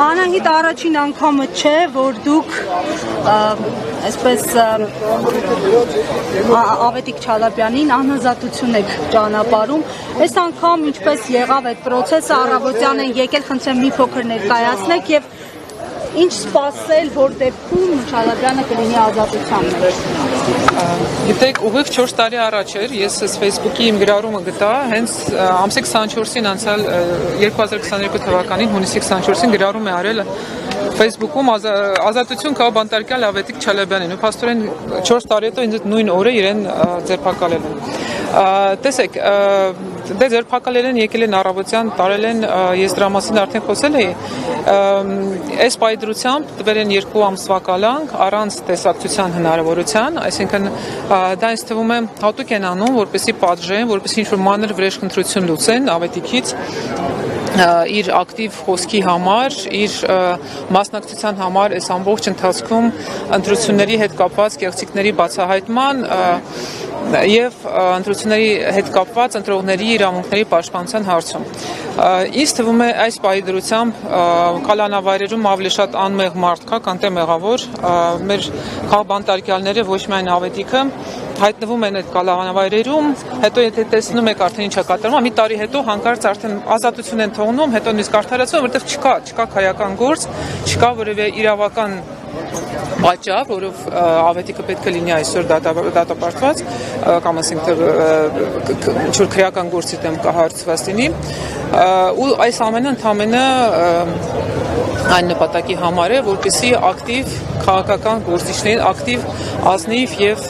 Անահիտ առաջին անգամը չէ, որ դուք այսպես Ավետիք Չալաբյանին անհզատություն եք ճանապարհում։ Այս անգամ ինչպես եղավ այդ process-ը, առավոտյան են եկել, խնդրեմ մի փոքր ներկայացնեք եւ ինչ սպասել, որ դեպքում Չալաբյանը կլինի ազատության մեջ։ Գիտեք, ուղիղ 4 տարի առաջ էր, ես Facebook-ի իմ գրառումը գտա, հենց ամսի 24-ին անցյալ 2022 թվականին հունիսի 24-ին գրառում է արել Facebook-ում ազատություն կա բանտարկյալ Ավետիք Չալաբյանին, ու փաստորեն 4 տարի հետո ինձ նույն օրը իրեն ձերբակալել են։ Տեսեք, դե ձերբակալել են, եկել են առավոտյան, տարել են, ես դրա մասին արդեն խոսել էի, այս պայդրությամբ տվել են 2 ամսվա կալանք առանց տեսակցության հնարավորության, այսինքն դա ինձ թվում է հատուկ են անում, որպեսզի պատժեն, որպեսզի ինչ-որ մանր վրեժխնդրություն լուծեն Ավետիքից իր ակտիվ խոսքի համար, իր մասնակցության համար այս ամբողջ ընթացքում ընտրությունների հետ կապված կեղծիքների բացահայտման եւ ընտրությունների հետ կապված ընտրողների իրավունքների պաշտպանության հարցում։ Ինձ թվում է այս պայդրությամբ կալանավայրերում ավելի շատ անմեղ մարդ կա, քան թե մեղավոր, մեր քաղաքբանտարկյալները ոչ միայն Ավետիքը հայտնվում են այդ կալանավայրերում, հետո եթե տեսնում եք արդեն ինչ է կատարվում, մի տարի հետո հանկարծ արդեն ազատություն են թողնում, հետո նույնիսկ արդարացում, որովհետև չկա քայական գործ, չկա որևէ իրավական պատճառ, որով Ավետիքը պետք է լինի այսօր դատապարտված կամ ասենք ինչ-որ քրեական գործի դեմ կահարցված լինի, ու այս ամենը ընդամենը այն նպատակի համար է, որպեսզի ակտիվ քաղաքական գործիչներին, ակտիվ ազնիվ եւ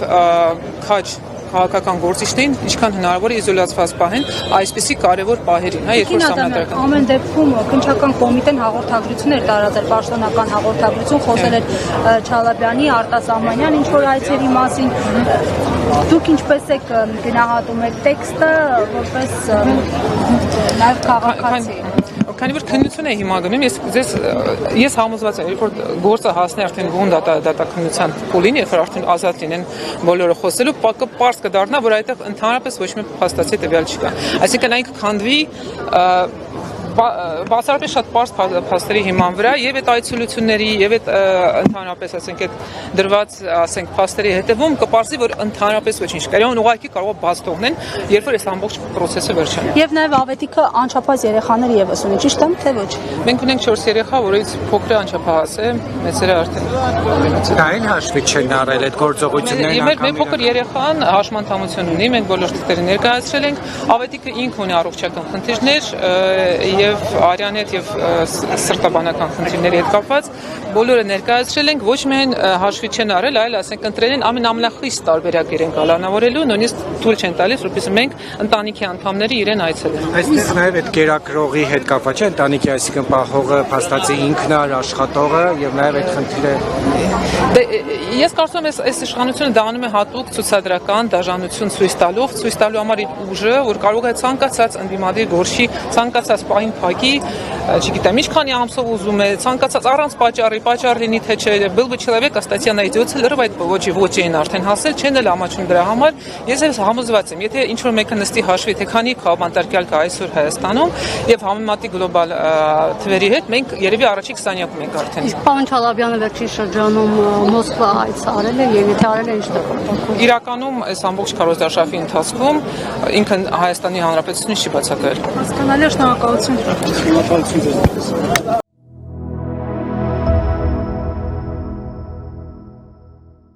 քաջ քաղաքական գործիչներին ինչքան հնարավոր է իզոլացված պահեն այսպիսի կարևոր պահերին, հա, երկրորդ համադրական։ Ամեն դեպքում քննչական կոմիտեն հաղորդագրություններ տարածել, պաշտոնական հաղորդագրություն, խոսել էր Չալաբյանի, Արտասահմանյան ինչ որ այցերի մասին։ Դուք ինչպես եք գնահատում այդ տեքստը, որպես նաև քաղաքացի։ Քանի որ քննություն է հիմա գնում, ես համոզված եմ, երբ որ գործը հասնի արդեն բուն դատաքննության փուլին, երբ որ արդեն ազատ լինեն բոլորը խոսելու, պարզ կդառնա, որ այդտեղ ընդհանրապես ոչ մի փաստացի տվյալ չկա։ Այսինքն այն կքանդվի բացառապես շատ պարզ փաստերի հիման վրա եւ այդ այցելությունների եւ այդ ընդհանրապես ասենք այդ դրված ասենք փաստերի հետևում կպարզի որ ընդհանրապես ոչինչ կա։ Իրեն ուղղակի կարող է բաց թողնեն, երբ որ այս ամբողջ process-ը վերջանա։ Եվ նաեւ Ավետիքը անչափահաս երեխաներ եւս ունի, ճիշտ եմ, թե ոչ։ Մենք ունենք 4 երեխա, որից փոքրը անչափահաս է, մեծերը արդեն։ Դա այն հաշվի չեն առել այդ գործողություններն անգամ։ Մեր փոքր երեխան հաշմանդամություն ունի, մենք բոլոր թղթերը ներկայացրել ենք։ Ավետիքը ինքը ունի առողջական խնդիրներ եւ արյան հետ եւ սրտաբանական խնդիրների հետ կապված բոլորը ներկայացրել ենք, ոչ միայն հաշվի չեն արել, այլ ասենք ընտրել են ամենախիստ տարբերակ իրեն կալանավորելու, նույնիսկ թույլ չեն տալիս, որպեսզի մենք ընտանիքի անդամները իրեն այցելեն։ Այստեղ նաեւ այդ գերակրողի հետ կապված չէ, ընտանիքի, այսինքն պահողը, փաստացի ինքն է, աշխատողը եւ նաեւ այդ խնդիրը։ Ես կարծում եմ այս իշխանությունը դա անում է հատուկ ցուցադրական դաժանություն ցույց տալու համար իր ուժը, որ կարող է ցանկացած ընդդիմադիր գործի, ցանկացած պահին փակի, չգիտեմ, ինչքանի ամսով ուզում է, ցանկացած առանց պատճառ լինի թե չէ, был бы человек, статья найдется, լրիվ ոչ էին արդեն հասել, չեն էլ ամաչում դրա համար։ Ես համոզված եմ, եթե ինչ որ մեկը նստի հաշվի, թե քանի քաղաքբանտարկյալ կա այսօր Հայաստանում եւ համեմատի գլոբալ թվերի հետ, մենք երևի առաջի 20-յակում ենք արդեն։ Իսկ պարոն Չալաբյանը վերջին շրջանում Մոսկվա այցելել է եւ եթե արել է ինչ նպատակով։ Իրականում այս ամբողջ քարոզարշավի ընթացքում ինքն Հայաստանի Հանրապետությունից չի բացակայել։ Հասկանալի է, շնորհակալություն։